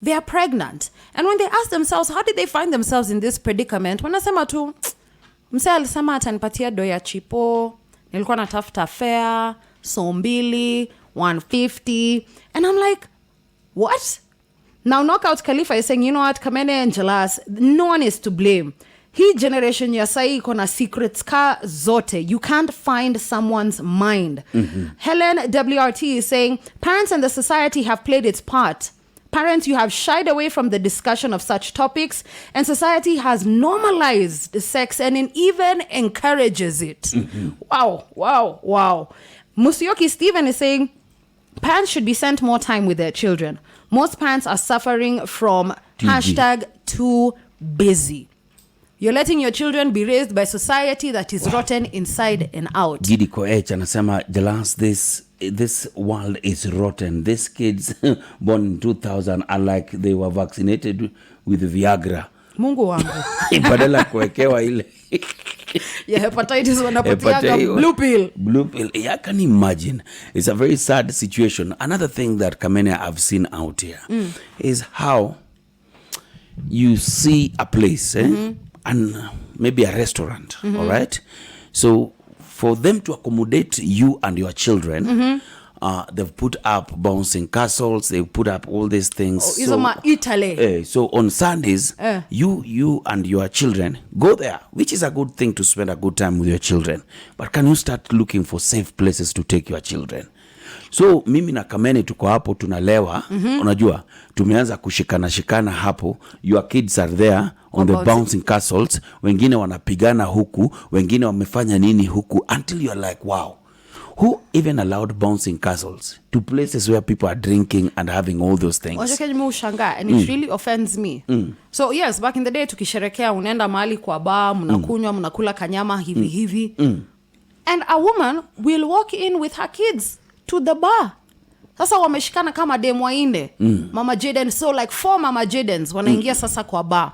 they are pregnant. And when they ask themselves, how did they find themselves in this predicament? Wanasema tu, mse alisema atanipatia do ya chipo, nilikuwa natafuta fare, so mbili, 150. And I'm like, what? Now Knockout Khalifa is saying, you know what, Kamene and Jalas, no one is to blame. Hii generation ya sai iko na secrets ka zote. You can't find someone's mind. Helen WRT is saying, parents and the society have played its part. Parents, you have shied away from the discussion of such topics, and society has normalized sex and it even encourages it. Wow. Musioki Stephen is saying, parents should be sent more time with their children. Most parents are suffering from #too busy. You're letting your children be raised by society that is rotten inside and out. Gidi Koech anasema, the last this world is rotten. These kids born in 2000 are like they were vaccinated with Viagra. Mungu wangu. Badala kuwekewa ile. Yeah, hepatitis wanapatiaga blue pill. Blue pill. Yeah, I can imagine. It's a very sad situation. Another thing that Kamene I've seen out here is how you see a place, and maybe a restaurant, all right? So for them to accommodate you and your children, they've put up bouncing castles, they've put up all these things. Italy. So on Sundays, you and your children go there, which is a good thing to spend a good time with your children. But can you start looking for safe places to take your children? So mimi na Kamene tuko hapo tunalewa, unajua, tumeanza kushikana hapo. Your kids are there on the bouncing castles, wengine wanapigana huku, wengine wamefanya nini huku, until you're like, wow, who even allowed bouncing castles to places where people are drinking and having all those things? And it really offends me. So yes, back in the day tukisherekea unaenda mahali kwa bar, mnakunywa, mnakula kanyama hivi. And a woman will walk in with her kids to the bar. Sasa wameshikana kama demu wainde. Mama Jaden, so like 4 Mama Jadens wanaingia sasa kwa bar.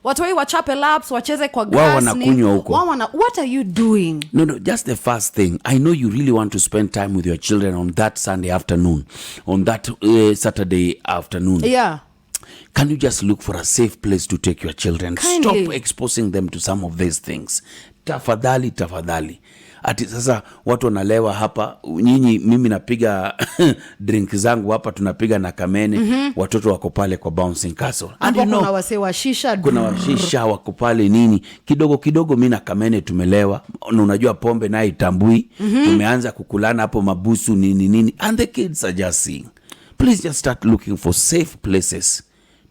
Watu wao wachape laps, wacheze kwa grass. Wao wanakunywa huko. What are you doing? No, just the first thing. I know you really want to spend time with your children on that Sunday afternoon, on that Saturday afternoon. Yeah. Can you just look for a safe place to take your children? Kindly. Stop exposing them to some of these things. Tafadhali. Ati sasa watu wanalewa hapa, mimi napiga drink zangu hapa, tunapiga na Kamene, watoto wako pale kwa bouncing castle. And kuna wase wa shisha. Kuna washisha wako pale nini. Kidogo mimi na Kamene tumelewa. Unajua pombe naye itambui. Tumeanza kukulana hapo mabusu nini. And the kids are just seeing. Please just start looking for safe places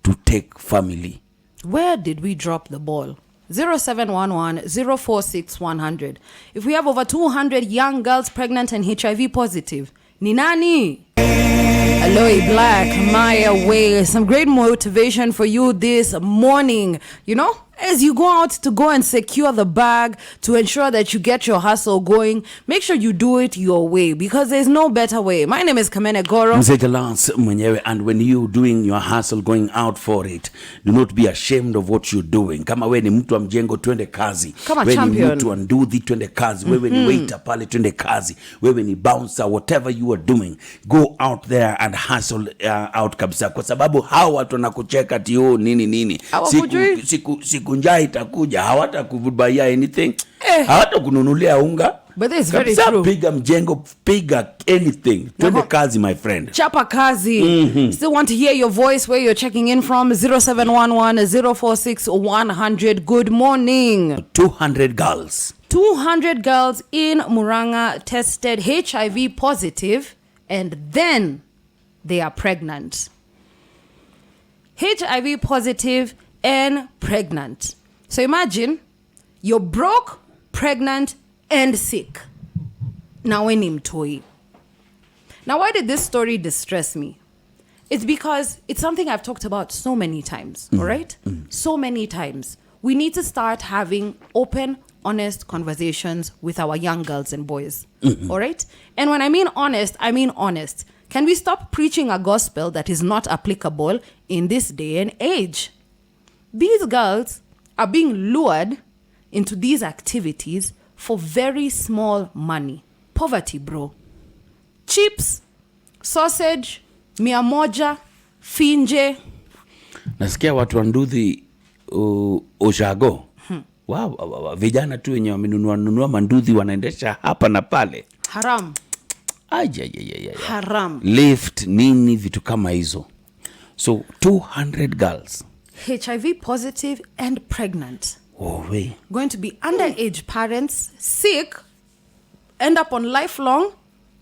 to take family. Where did we drop the ball? 0711-046-100. If we have over 200 young girls pregnant and HIV positive, ni nani? Aloe Black, Maya Way. Some great motivation for you this morning. You know, as you go out to go and secure the bag to ensure that you get your hustle going, make sure you do it your way, because there's no better way. My name is Kamene Goro. And when you doing your hustle, going out for it, do not be ashamed of what you're doing. Kama we ni mtu wa mjengo, twende kazi. Kama we champion. ni mtu wa nduthi, twende kazi. Wewe ni waiter pale, twende kazi. Wewe ni bouncer, whatever you are doing, go out there and hustle out kabisa. Kwa sababu hawa watu wanakucheka ati nini. Siku njaa itakuja, hawatakubuia anything. Hawatakununulia unga. But this is very true. Piga mjengo, piga anything. Twende kazi, my friend. Chapa kazi. Still want to hear your voice where you're checking in from. 0711-046-100. Good morning. 200 girls. 200 girls in Muranga tested HIV positive, and then they are pregnant. HIV positive and pregnant. So imagine you're broke, pregnant, and sick. Now we name mtoi. Now why did this story distress me? It's because it's something I've talked about so many times, all right? So many times. We need to start having open, honest conversations with our young girls and boys, all right? And when I mean honest, I mean honest. Can we stop preaching a gospel that is not applicable in this day and age? These girls are being lured into these activities for very small money. Poverty, bro. Chips, sausage, 100, finje, Nasikia watu wa Nduthi Oshago. Wow, vijana tu wenye wamenunua manduthi wanaendesha hapa na pale. Haram. Haram. Lift nini vitu kama hizo. So 200 girls. HIV positive and pregnant. Oh, way. Going to be underage parents, sick, end up on lifelong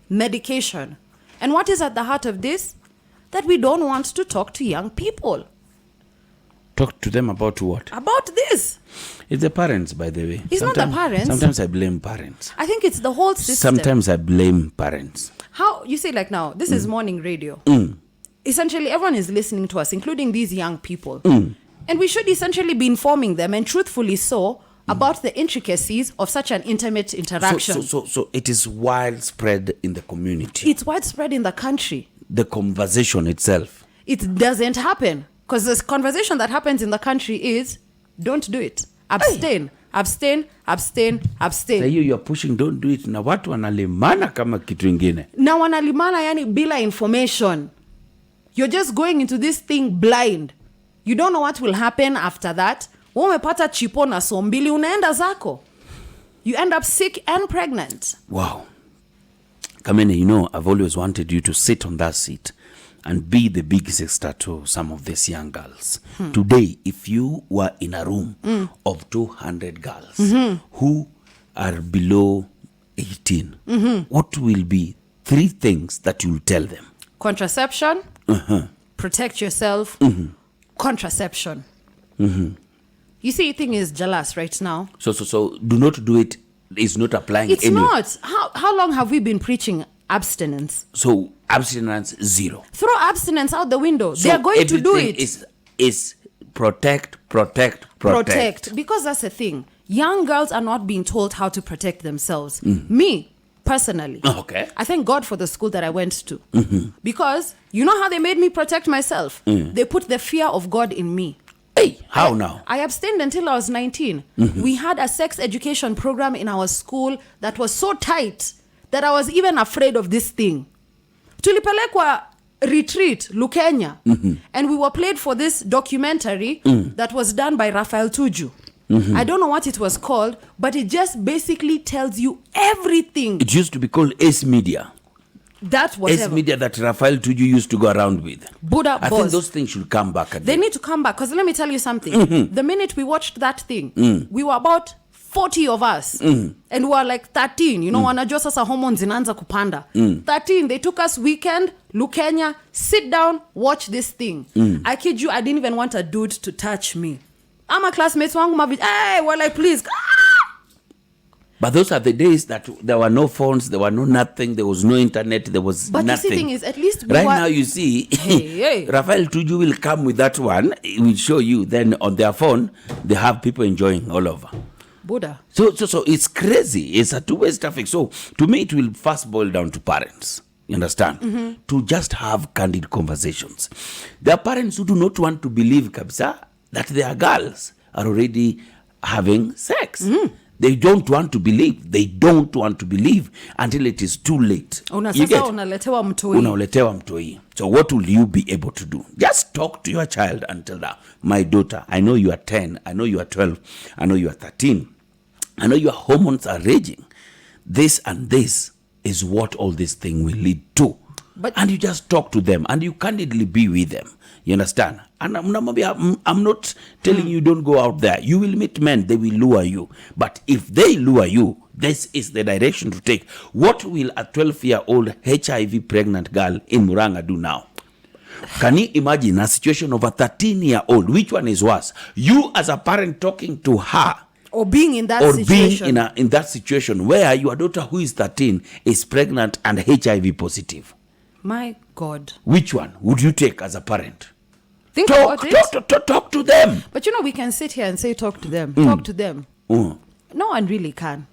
medication. And what is at the heart of this? That we don't want to talk to young people. Talk to them about what? About this. It's the parents, by the way. It's not the parents. Sometimes I blame parents. I think it's the whole system. Sometimes I blame parents. How, you say like now, this is morning radio. Essentially, everyone is listening to us, including these young people. And we should essentially be informing them, and truthfully so, about the intricacies of such an intimate interaction. So it is widespread in the community. It's widespread in the country. The conversation itself. It doesn't happen. Because this conversation that happens in the country is, don't do it. Abstain. Abstain, abstain, abstain. Say you're pushing, don't do it. Na watu wanalimana kama kitu ingine. Na wanalimana yani bila information. You're just going into this thing blind. You don't know what will happen after that. Umepata chipo na sombili unaenda zako. You end up sick and pregnant. Wow. Kamene, you know, I've always wanted you to sit on that seat and be the big sister to some of these young girls. Today, if you were in a room of 200 girls who are below 18, what will be 3 things that you'll tell them? Contraception, protect yourself, contraception. You see, the thing is jealous right now. So do not do it. It's not applying. It's anywhere. not. How long have we been preaching abstinence? So abstinence 0. Throw abstinence out the window. So they are going to do it. Is protect. Because that's the thing. Young girls are not being told how to protect themselves. Me, personally. Okay. I thank God for the school that I went to. Because you know how they made me protect myself? They put the fear of God in me. Hey, how now? I abstained until I was 19. We had a sex education program in our school that was so tight that I was even afraid of this thing. Tulipelekwa retreat, Lukenya, and we were played for this documentary that was done by Rafael Tuju. I don't know what it was called, but it just basically tells you everything. It used to be called Ace Media. That whatever. Ace Media that Rafael Tuju used to go around with. Buddha I boss. think those things should come back again. They need to come back, because let me tell you something. The minute we watched that thing, we were about 40 of us. And we were like 13. You know, wanajua sasa hormones zinaanza kupanda. 13, they took us weekend, Lukenya, sit down, watch this thing. I kid you, I didn't even want a dude to touch me. I'm a classmate, hey, well, like, please. But those are the days that there were no phones, there were no nothing, there was no internet, there was but nothing. But the thing is, at least right now you see, hey. Rafael Tuju will come with that one. He will show you. Then on their phone, they have people enjoying all over. Buddha. So it's crazy. It's a two-way traffic. So to me, it will first boil down to parents. You understand? To just have candid conversations. There are parents who do not want to believe, kabisa, that their girls are already having sex. They don't want to believe. They don't want to believe until it is too late. Unaletewa mtoi. So what will you be able to do? Just talk to your child and tell her, my daughter, I know you are 10, I know you are 12, I know you are 13. I know your hormones are raging. This and this is what all this thing will lead to. And you just talk to them and you candidly be with them. You understand? And I'm not telling you don't go out there. You will meet men, they will lure you. But if they lure you, this is the direction to take. What will a 12-year-old HIV pregnant girl in Muranga do now? Can you imagine a situation of a 13-year-old? Which one is worse? You as a parent talking to her, or being in that situation, or being in that situation where your daughter who is 13 is pregnant and HIV positive. My God. Which one would you take as a parent? Talk to them. But you know, we can sit here and say talk to them. Talk to them. No one really can.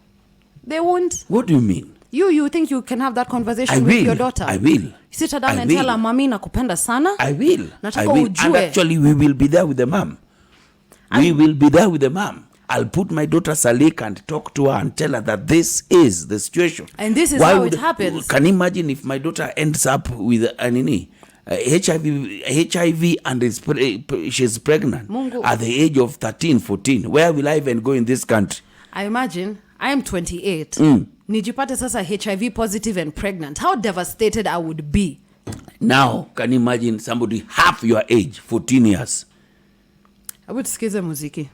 They won't. What do you mean? You think you can have that conversation with your daughter? I will. You sit her down and tell her, Mami, nakupenda sana. I will. Ujue. And actually, we will be there with the mom. We will be there with the mom. I'll put my daughter Salik and talk to her and tell her that this is the situation. And this is how it happens. Can you imagine if my daughter ends up with HIV and she's pregnant Mungu. at the age of 13, 14. Where will I even go in this country? I imagine I am 28. Nijipate sasa HIV positive and pregnant. How devastated I would be. Now, can you imagine somebody half your age, 14 years? I would skize muziki.